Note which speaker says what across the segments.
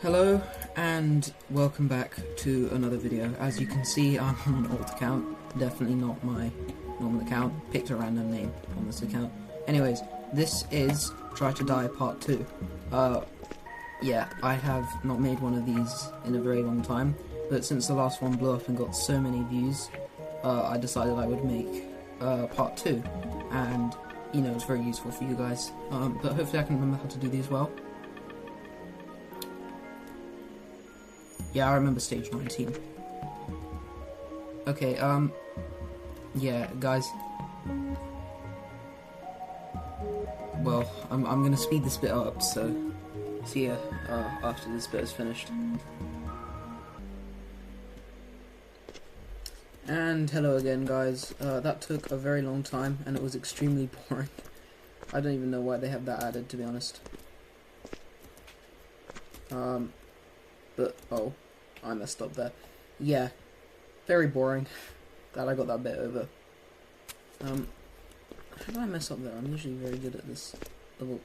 Speaker 1: Hello and welcome back to another video. As you can see, I'm on an old account, definitely not my normal account, picked a random name on this account. Anyways, this is Try to Die Part 2. Yeah, I have not made one of these in a very long time, but since the last one blew up and got so many views, I decided I would make Part 2, and you know, it's very useful for you guys, but hopefully I can remember how to do these well. Yeah, I remember stage 19. Okay, yeah, guys. Well, I'm gonna speed this bit up, so see ya after this bit is finished. And hello again, guys. That took a very long time, and it was extremely boring. I don't even know why they have that added, to be honest. But, oh, I messed up there. Yeah, very boring. Glad I got that bit over. How did I mess up there? I'm usually very good at this level.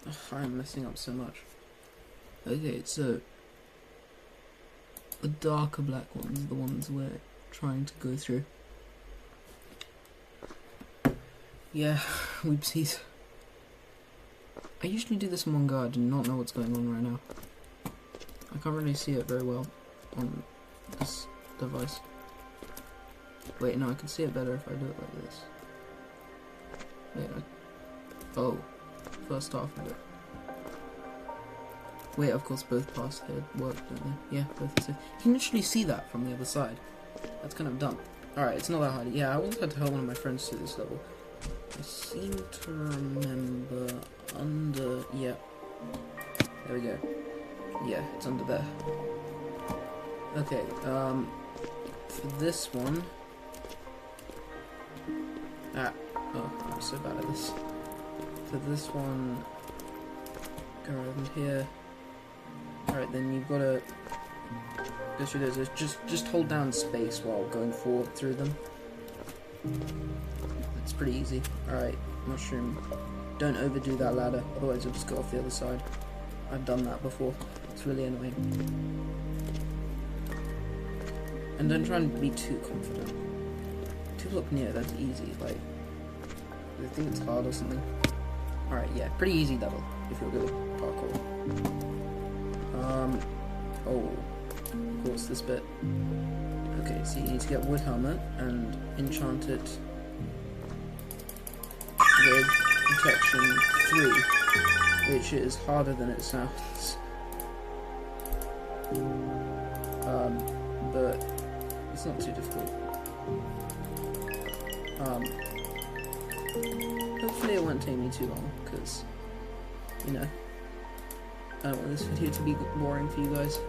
Speaker 1: Ugh, I'm messing up so much. Okay, so the darker black ones are the ones we're trying to go through. Yeah, whoopsies. I usually do this in one go. I do not know what's going on right now. I can't really see it very well on this device. Wait, no, I can see it better if I do it like this. Wait, oh, first half of it. Wait, of course both paths here work, don't they? Yeah, both are safe. You can literally see that from the other side. That's kind of dumb. Alright, it's not that hard. Yeah, I once had to help one of my friends through this level. I seem to remember under... yeah. There we go. Yeah, it's under there. Okay, for this one... oh, I'm so bad at this. For this one... go around here. Alright, then you've got to go through those. Just hold down space while going forward through them. It's pretty easy. Alright, mushroom. Don't overdo that ladder, otherwise you'll just go off the other side. I've done that before. It's really annoying. And don't try and be too confident. 2 block near, that's easy. Like, I think it's hard or something. Alright, yeah, pretty easy level if you're good at parkour. Oh, of course, this bit. Okay, so you need to get wood helmet and enchant it with protection 3, which is harder than it sounds. But it's not too difficult. Hopefully it won't take me too long, because, you know, I don't want this video to be boring for you guys.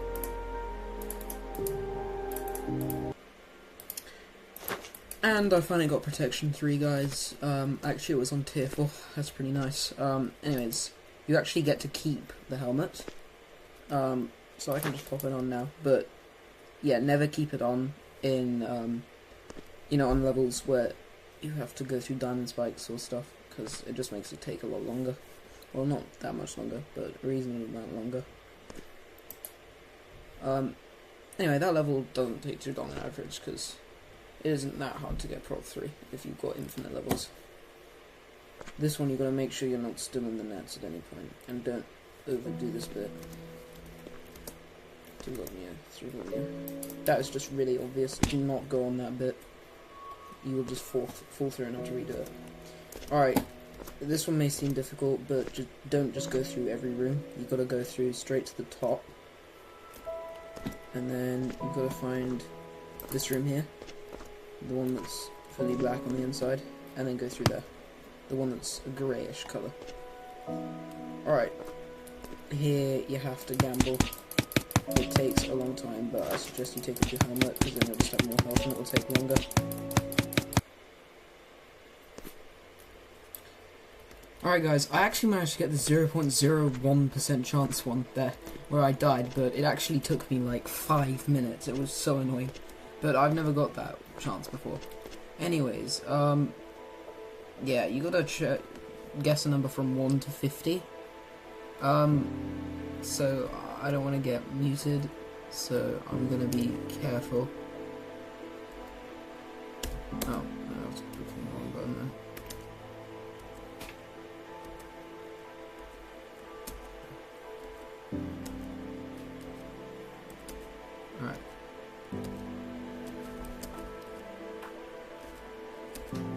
Speaker 1: And I finally got protection 3, guys. Actually it was on tier 4, that's pretty nice. Anyways, you actually get to keep the helmet. So I can just pop it on now, but yeah, never keep it on in, you know, on levels where you have to go through diamond spikes or stuff, because it just makes it take a lot longer. Well, not that much longer, but a reasonable amount longer. Anyway, that level doesn't take too long on average, because it isn't that hard to get Prop 3 if you've got infinite levels. This one, you've got to make sure you're not still in the nets at any point, and don't overdo this bit. 2 block near, 3 block near. That is just really obvious. Do not go on that bit. You will just fall through and have to redo it. Alright, this one may seem difficult, but don't just go through every room. You've got to go through straight to the top. And then you've got to find this room here. The one that's fully black on the inside. And then go through there. The one that's a greyish colour. Alright. Here you have to gamble. It takes a long time, but I suggest you take off your helmet, because then you'll just have more health and it will take longer. Alright guys, I actually managed to get the 0.01% chance one there, where I died, but it actually took me like 5 minutes. It was so annoying. But I've never got that chance before. Anyways, yeah, you gotta guess a number from 1 to 50. So I don't want to get muted, so I'm gonna be careful. Oh, I was clicking the wrong button there. Alright.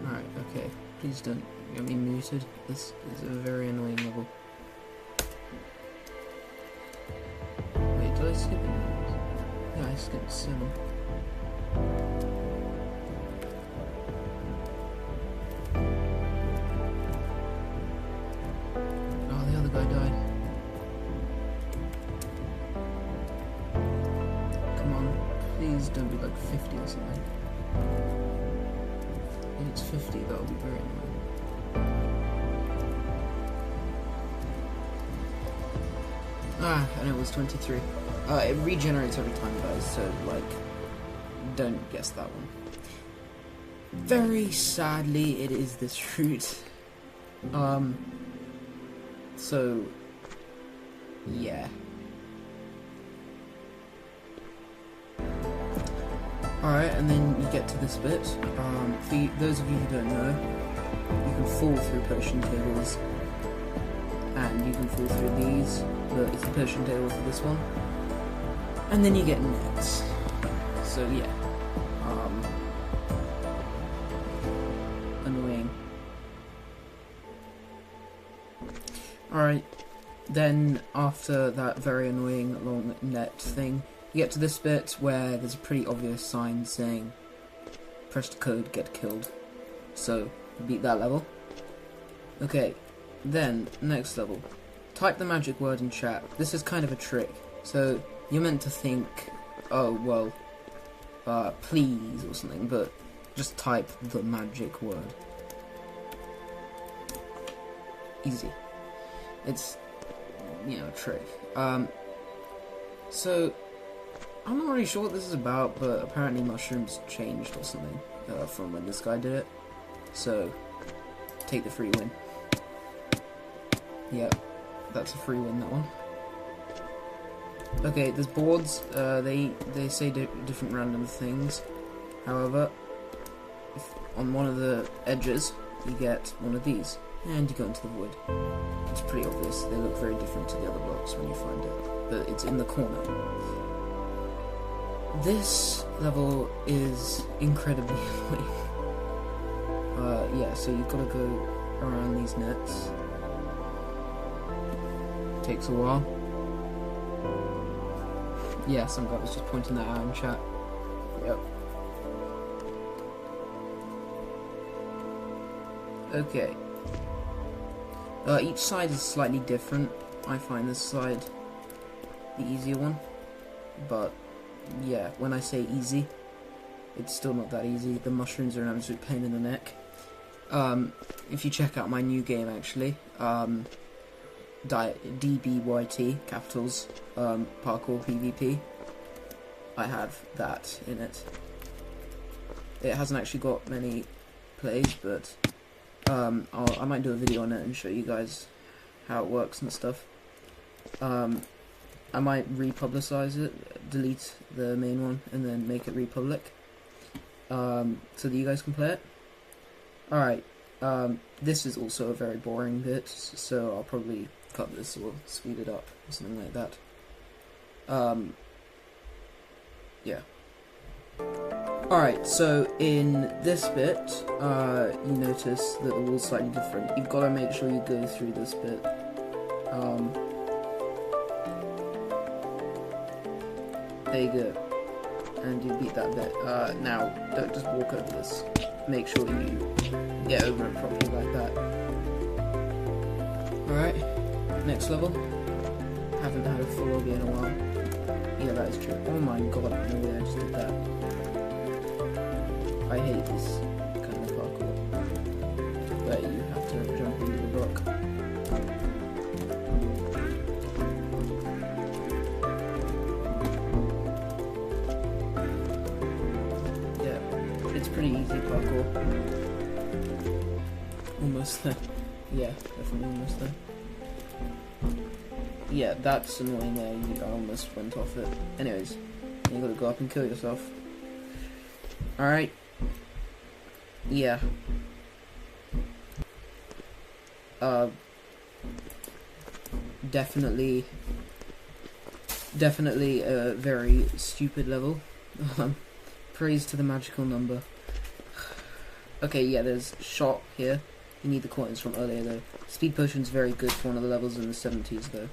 Speaker 1: Alright, okay. Please don't get me muted. This is a very annoying level. Wait, did I skip it? Yeah, I skipped 7. Oh, the other guy died. Come on, please don't be like 50 or something. If it's 50, that would be very annoying. Ah, and it was 23. It regenerates every time, guys, so, like, don't guess that one. Very sadly, it is this route. So, yeah. Alright, and then you get to this bit. For those of you who don't know, you can fall through potion tables, and you can fall through these, but it's the potion table for this one. And then you get nets. So yeah. Annoying. Alright, then after that very annoying long net thing, you get to this bit where there's a pretty obvious sign saying press the code, get killed. So, beat that level. Okay, then, next level. Type the magic word in chat. This is kind of a trick. So, you're meant to think, oh, well, please or something, but just type the magic word. Easy. It's, you know, a trick. So, I'm not really sure what this is about, but apparently mushrooms changed or something from when this guy did it. So, take the free win. Yep, that's a free win, that one. Okay, there's boards. They say different random things. However, if on one of the edges, you get one of these, and you go into the void. It's pretty obvious. They look very different to the other blocks when you find it, but it's in the corner. This level is incredibly annoying. Yeah, so you've got to go around these nets. Takes a while. Yeah, some guy was just pointing that out in chat. Yep. Okay. Each side is slightly different. I find this side the easier one. But, yeah, when I say easy, it's still not that easy. The mushrooms are an absolute pain in the neck. If you check out my new game, actually, DBYT, capitals, parkour PvP, I have that in it. It hasn't actually got many plays, but I might do a video on it and show you guys how it works and stuff. I might republicize it, delete the main one, and then make it republic, so that you guys can play it. Alright, this is also a very boring bit, so I'll probably cut this or speed it up or something like that. Yeah. Alright, so in this bit, you notice that the wall's slightly different. You've got to make sure you go through this bit. There you go. And you beat that bit. Now, don't just walk over this. Make sure you get over it properly like that. Alright, next level. Haven't had a full lobby in a while. Yeah, that is true. Oh my god, no way I just did that. I hate this kind of parkour. Where you have to jump into the block. Yeah, it's pretty easy parkour. Almost there. Yeah, definitely almost there. Yeah, that's annoying there, I almost went off it. Anyways, you gotta go up and kill yourself. Alright. Yeah. Definitely a very stupid level. Praise to the magical number. Okay, yeah, there's shot here. You need the coins from earlier though. Speed potion's very good for one of the levels in the 70s though.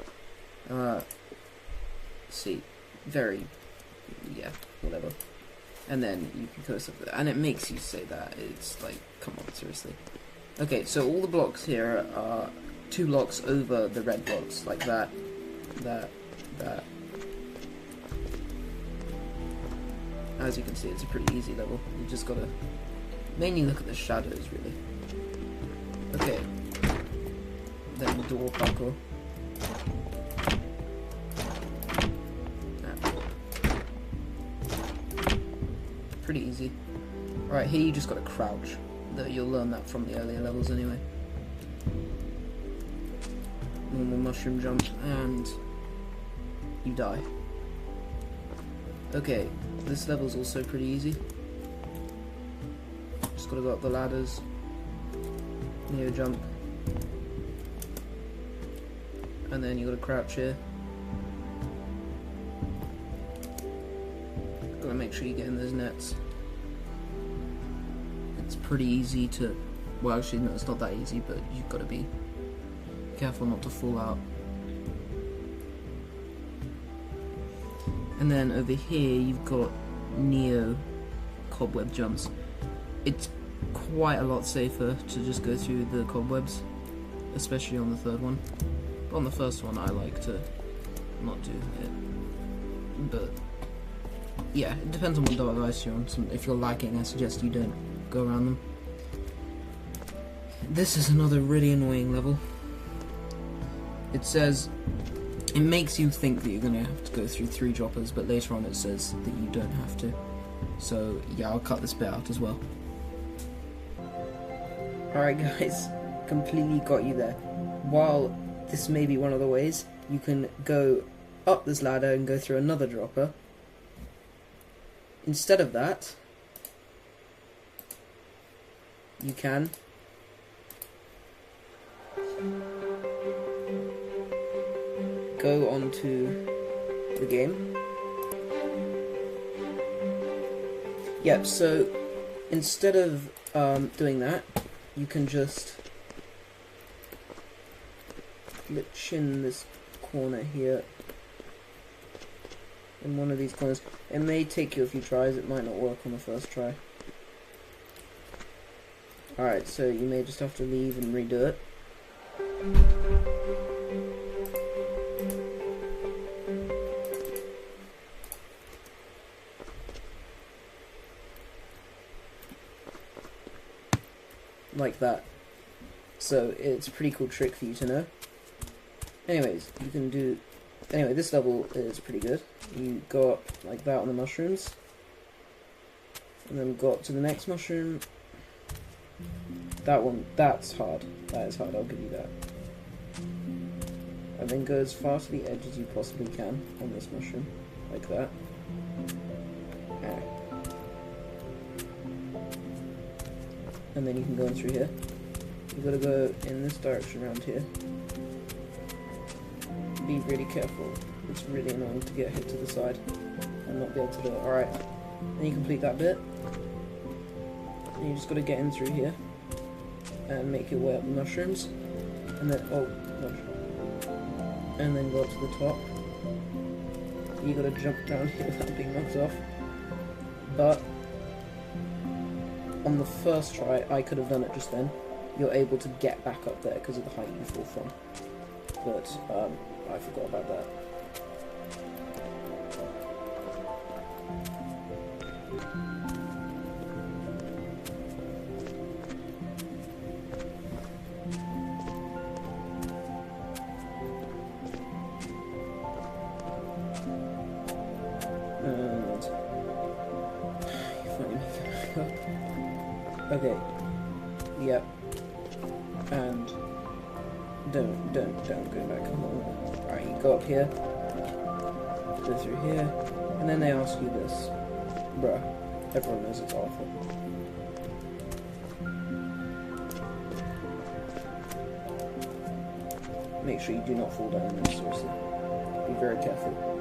Speaker 1: See, very, yeah, whatever. And then you can go stuff, and it makes you say that. It's like, come on, seriously. Okay, so all the blocks here are 2 blocks over the red blocks, like that, that. As you can see, it's a pretty easy level. You just gotta mainly look at the shadows, really. Okay. Then door parkour. Pretty easy. Alright, here you just gotta crouch. Though you'll learn that from the earlier levels anyway. Normal mushroom jump, and you die. Okay, this level's also pretty easy. Just gotta go up the ladders. Neo jump. And then you gotta crouch here. Gotta make sure you get in those nets. It's pretty easy to, well actually no, it's not that easy, but you've gotta be careful not to fall out. And then over here you've got Neo cobweb jumps. It's quite a lot safer to just go through the cobwebs, especially on the third one. But on the first one I like to not do it. But yeah, it depends on what device you're on. If you're lagging, I suggest you don't go around them. This is another really annoying level. It says, it makes you think that you're going to have to go through 3 droppers, but later on it says that you don't have to. So yeah, I'll cut this bit out as well. Alright guys, completely got you there. While this may be one of the ways, you can go up this ladder and go through another dropper. Instead of that, you can go onto the game. Yep, so instead of doing that, you can just glitch in this corner here, in one of these corners. It may take you a few tries, it might not work on the first try. Alright, so you may just have to leave and redo it. Like that. So it's a pretty cool trick for you to know. Anyways, you can do... Anyway, this level is pretty good. You go up like that on the mushrooms, and then go up to the next mushroom. That one, that's hard. That is hard, I'll give you that. And then go as far to the edge as you possibly can on this mushroom, like that. And then you can go in through here. You've got to go in this direction around here. Be really careful. It's really annoying to get hit to the side and not be able to do it. Alright, then you complete that bit. And you just got to get in through here and make your way up the mushrooms. And then, and then go up to the top. You got to jump down here without being knocked off. But on the first try, I could have done it just then. You're able to get back up there because of the height you fall from. But I forgot about that. Okay. Yep. And Don't go back. Alright, you go up here, go through here, and then they ask you this. Bruh, everyone knows it's awful. Make sure you do not fall down in this, seriously. Be very careful.